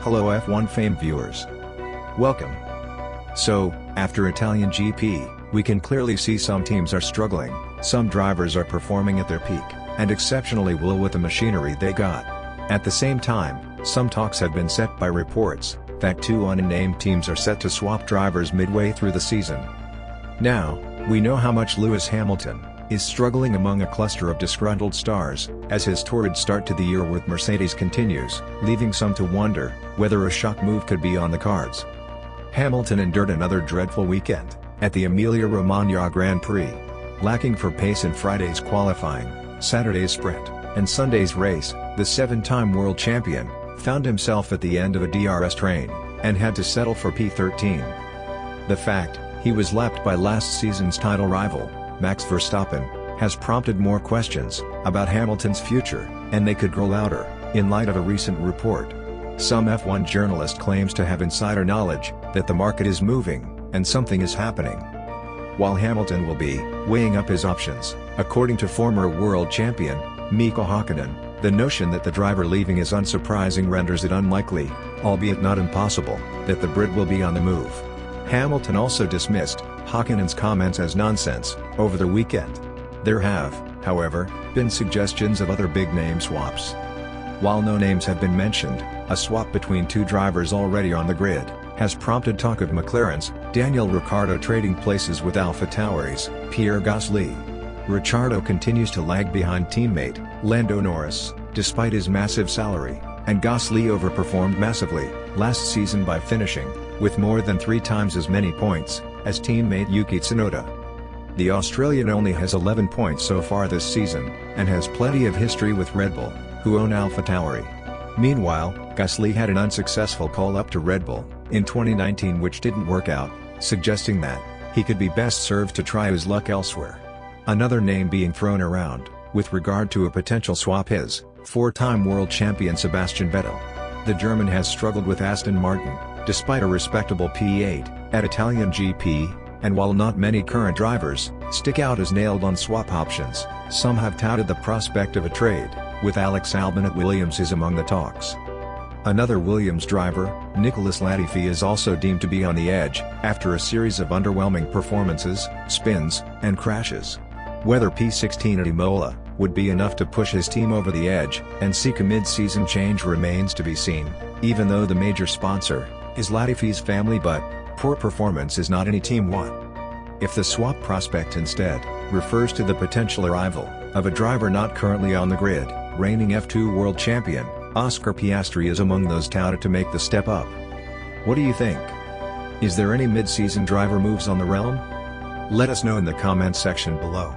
Hello F1 fame viewers. Welcome. So, after Italian GP, we can clearly see some teams are struggling, some drivers are performing at their peak, and exceptionally well with the machinery they got. At the same time, some talks have been set by reports that two unnamed teams are set to swap drivers midway through the season. Now, we know how much Lewis Hamilton is struggling among a cluster of disgruntled stars, as his torrid start to the year with Mercedes continues, leaving some to wonder whether a shock move could be on the cards. Hamilton endured another dreadful weekend at the Emilia-Romagna Grand Prix. Lacking for pace in Friday's qualifying, Saturday's sprint, and Sunday's race, the seven-time world champion found himself at the end of a DRS train, and had to settle for P13. The fact he was lapped by last season's title rival, Max Verstappen, has prompted more questions about Hamilton's future, and they could grow louder in light of a recent report. Some F1 journalist claims to have insider knowledge that the market is moving, and something is happening. While Hamilton will be weighing up his options, according to former world champion Mika Hakkinen, the notion that the driver leaving is unsurprising renders it unlikely, albeit not impossible, that the Brit will be on the move. Hamilton also dismissed Hakkinen's comments as nonsense over the weekend. There have, however, been suggestions of other big-name swaps. While no names have been mentioned, a swap between two drivers already on the grid has prompted talk of McLaren's Daniel Ricciardo trading places with AlphaTauri's Pierre Gasly. Ricciardo continues to lag behind teammate Lando Norris, despite his massive salary, and Gasly overperformed massively last season by finishing with more than 3 times as many points as teammate Yuki Tsunoda. The Australian only has 11 points so far this season, and has plenty of history with Red Bull, who own AlphaTauri. Meanwhile, Gasly had an unsuccessful call-up to Red Bull in 2019 which didn't work out, suggesting that he could be best served to try his luck elsewhere. Another name being thrown around, with regard to a potential swap is 4-time world champion Sebastian Vettel. The German has struggled with Aston Martin, despite a respectable P8 at Italian GP, and while not many current drivers stick out as nailed on swap options, some have touted the prospect of a trade, with Alex Albon at Williams is among the talks. Another Williams driver, Nicholas Latifi, is also deemed to be on the edge after a series of underwhelming performances, spins, and crashes. Whether P16 at Imola would be enough to push his team over the edge and seek a mid-season change remains to be seen, even though the major sponsor is Latifi's family, but poor performance is not any team want. If the swap prospect instead refers to the potential arrival of a driver not currently on the grid, reigning F2 world champion Oscar Piastri is among those touted to make the step up. What do you think? Is there any mid-season driver moves on the realm? Let us know in the comments section below.